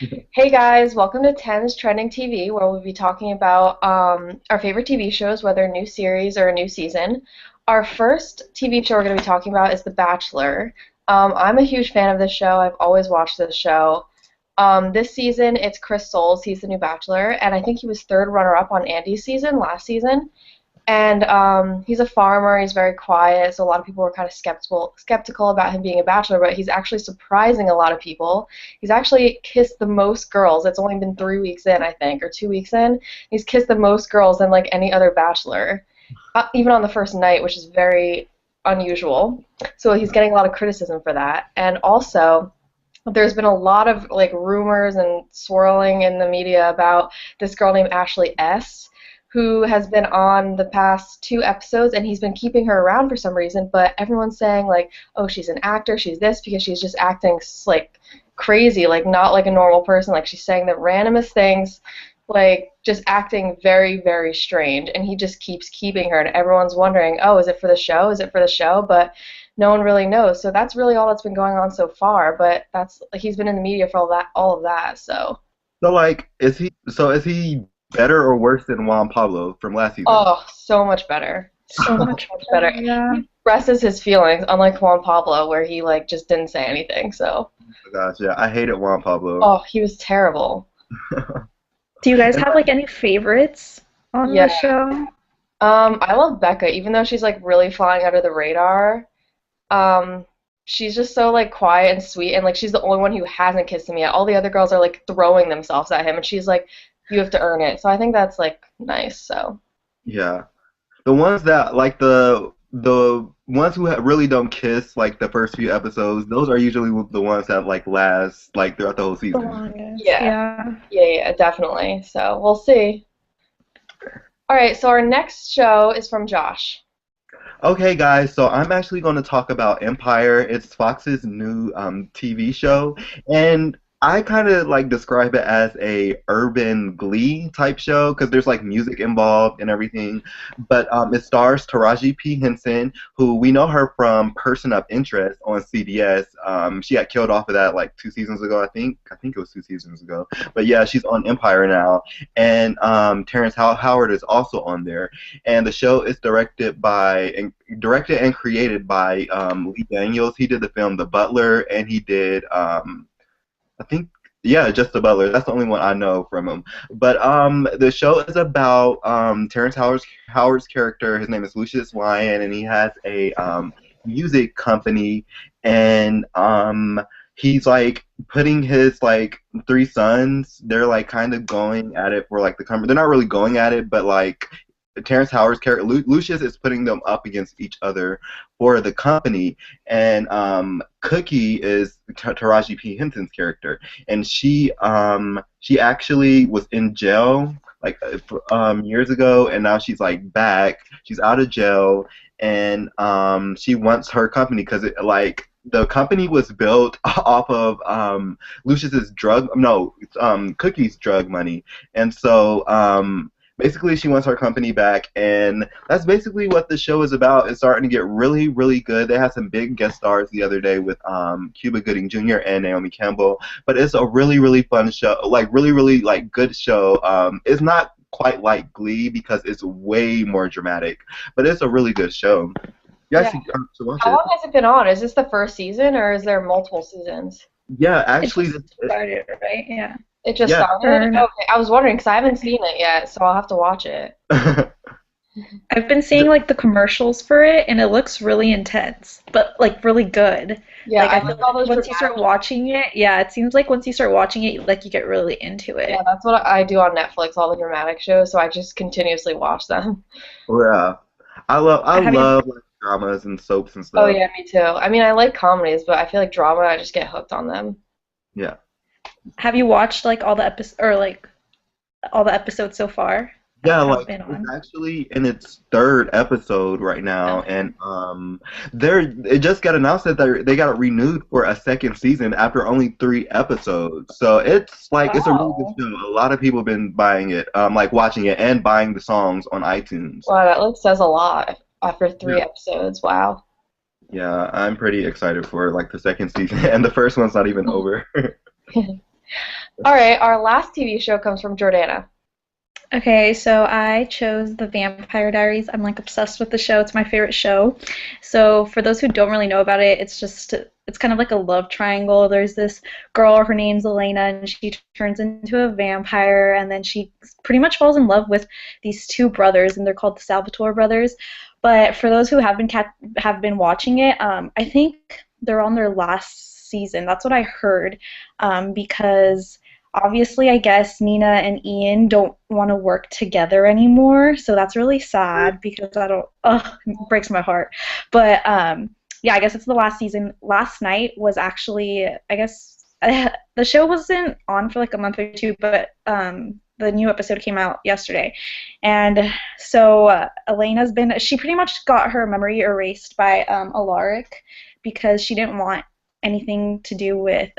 Hey guys, welcome to Ten's Trending TV, where we'll be talking about our favorite TV shows, whether a new series or a new season. Our first TV show we're going to be talking about is The Bachelor. I'm a huge fan of this show. I've always watched this show. This season, it's Chris Soules. He's the new Bachelor, and I think he was third runner-up on Andy's season last season. And he's a farmer. He's very quiet, so a lot of people were kind of skeptical about him being a bachelor. But he's actually surprising a lot of people. He's actually kissed the most girls. It's only been 3 weeks in, I think, or 2 weeks in. He's kissed the most girls than like any other bachelor, even on the first night, which is very unusual. So he's getting a lot of criticism for that. And also, there's been a lot of like rumors and swirling in the media about this girl named Ashley S, who has been on the past two episodes, and he's been keeping her around for some reason, but everyone's saying like, oh, she's an actor, she's this, because she's just acting like crazy, like not like a normal person, like she's saying the randomest things, like just acting very, very strange, and he just keeps keeping her, and everyone's wondering, oh, is it for the show? Is it for the show? But no one really knows. So that's really all that's been going on so far, but that's like he's been in the media for all of that, so So like, is he better or worse than Juan Pablo from last season? oh, so much better. So So much much better. better, yeah. He expresses his feelings, unlike Juan Pablo, where he like just didn't say anything. So, Oh gosh, yeah, I hated Juan Pablo. oh, he was terrible. Do you guys And have like any favorites on the Yeah. show? I love Becca, even though she's like really flying under the radar. Um, she's just so like quiet and sweet, and like she's the only one who hasn't kissed him yet. All the other girls are like throwing themselves at him, and she's like, you have to earn it. So I think that's like nice. So. yeah, the ones that like the ones who really don't kiss like the first few episodes, those are usually the ones that like last like throughout the whole The season. longest, Yeah. yeah. Yeah, definitely. So we'll see. All right, so our next show is from Josh. Okay, guys, so I'm actually going to talk about Empire. It's Fox's new TV show, and I kind of like describe it as a urban Glee type show because there's like music involved and everything. But it stars Taraji P. Henson, who we know her from Person of Interest on CBS. She got killed off of that like 2 seasons ago, I think. I think it was 2 seasons ago. But yeah, she's on Empire now, and Terrence Howard is also on there, and the show is directed and created by Lee Daniels. He did the film The Butler, and he did I think yeah, just The Butler. That's the only one I know from him. But the show is about Terrence Howard's character. His name is Lucius Lyon, and he has a music company, and he's like putting his like three sons. They're like kind of going at it for like the company. They're not really going at it, but like Terrence Howard's character, Lucius is putting them up against each other for the company, and Cookie is Taraji P. Henson's character, and she actually was in jail like years ago, and now she's like back. She's out of jail, and she wants her company because it like the company was built off of Lucius's drug no Cookie's drug money, and so basically she wants her company back, and that's basically what the show is about. It's starting to get really, really good. They had some big guest stars the other day with Cuba Gooding Jr. and Naomi Campbell, but it's a really, really fun show, like really, really like good show. It's not quite like Glee because it's way more dramatic, but it's a really good show. You Yeah. actually have to watch How it. long has it been on? Is this the first season, or is there multiple seasons? Yeah, It actually, just started, right? Yeah. It just yeah. started? Okay, I was wondering because I haven't seen it yet, so I'll have to watch it. I've been seeing like the commercials for it and it looks really intense, but like really good. Yeah, Like I I feel like all like those once you dramatic. start watching it, yeah, it seems like once you start watching it, like you get really into Yeah, it. that's what I do on Netflix, all the dramatic shows, so I just continuously watch them. Yeah, I Have you love like dramas and soaps and Oh stuff. yeah, me too. I mean, I like comedies, but I feel like drama, I just get hooked on them. Yeah. have you watched like all the episodes or like all the episodes so far Yeah, that have like been it's on? actually in its third episode right now, Okay. and it just got announced that they got it renewed for a second season after only 3 episodes. So it's like it's a really good Wow. show. A lot of people have been buying it, like watching it and buying the songs on iTunes. Wow, that like says a lot after three Yeah, episodes. Wow. yeah, I'm pretty excited for like the second season, and the first one's not even over. All right, our last TV show comes from Jordana. Okay, so I chose The Vampire Diaries. I'm like obsessed with the show. It's my favorite show. So for those who don't really know about it, it's kind of like a love triangle. There's this girl, her name's Elena, and she turns into a vampire, and then she pretty much falls in love with these two brothers, and they're called the Salvatore brothers. But for those who have been watching it, I think they're on their last season. That's what I heard, because obviously, I guess Nina and Ian don't want to work together anymore, so that's really sad because I don't. Ugh, it breaks my heart. But yeah, I guess it's the last season. Last night was actually, I guess, the show wasn't on for like a month or two, but the new episode came out yesterday, and so she pretty much got her memory erased by Alaric because she didn't want anything to do with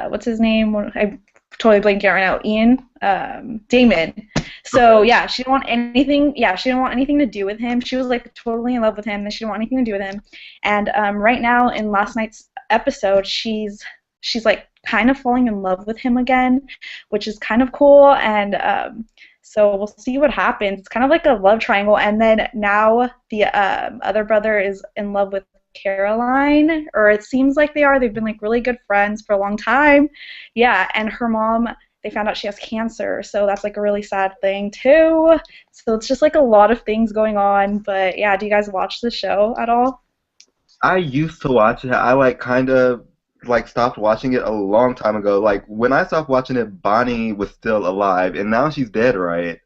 what's his name? I'm totally blanking out right now. Ian, Damon. So yeah, she didn't want anything. Yeah, she didn't want anything to do with him. She was like totally in love with him, and she didn't want anything to do with him. And right now, in last night's episode, she's like kind of falling in love with him again, which is kind of cool. And so we'll see what happens. It's kind of like a love triangle. And then now the other brother is in love with Caroline, or it seems like they are. They've been like really good friends for a long time. Yeah, and her mom, they found out she has cancer, so that's like a really sad thing too. So it's just like a lot of things going on. But yeah, do you guys watch the show at all? I used to watch it. I like kind of like stopped watching it a long time ago. Like when I stopped watching it, Bonnie was still alive, and now she's dead, right?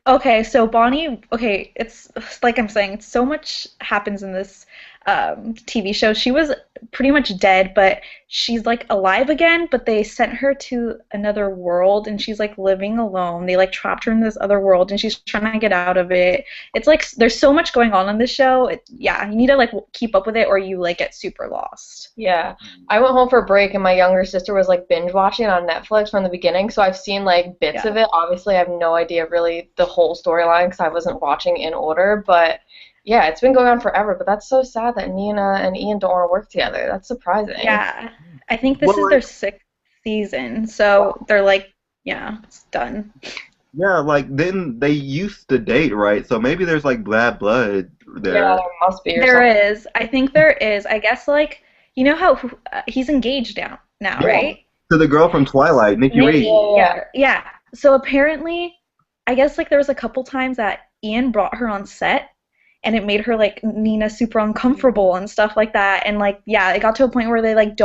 Okay, so Bonnie, okay, it's like I'm saying, so much happens in this TV show. She was pretty much dead, but she's like alive again, but they sent her to another world and she's like living alone. They like trapped her in this other world and she's trying to get out of it. It's like there's so much going on in this show. Yeah, you need to like keep up with it or you like get super lost. Yeah, I went home for a break and my younger sister was like binge watching on Netflix from the beginning, so I've seen like bits of it. Obviously, I have no idea really the whole storyline because I wasn't watching in order, but yeah, it's been going on forever. But that's so sad that Nina and Ian don't want to work together. That's surprising. Yeah, I think this is their sixth season, so they're like, yeah, it's done. Yeah, like then they used to date, right? So maybe there's like bad blood there. Yeah, there must be. There is. I think there is. I guess like you know how he's engaged now, Yeah, right? to the girl from Twilight, Nikki Reed. Yeah. So apparently, I guess like there was a couple times that Ian brought her on set, and it made her like Nina super uncomfortable and stuff like that. And like yeah, it got to a point where they like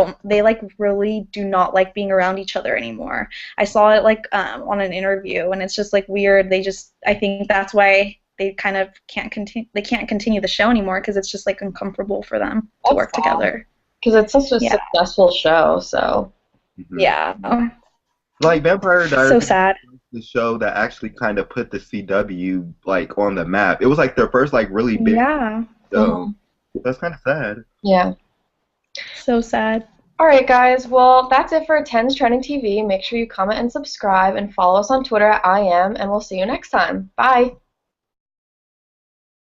really do not like being around each other anymore. I saw it like on an interview, and it's just like weird. I think that's why they kind of can't continue. They can't continue the show anymore because it's just like uncomfortable for them to work together. Because it's such a successful show, so. Mhm. Yeah. Like Vampire Diaries So sad. was the show that actually kind of put the CW like on the map. It was like their first like really big Yeah. show. That's kind of sad. Yeah. So sad. All right, guys. Well, that's it for Tens Trending TV. Make sure you comment and subscribe and follow us on Twitter at IM, and we'll see you next time. Bye.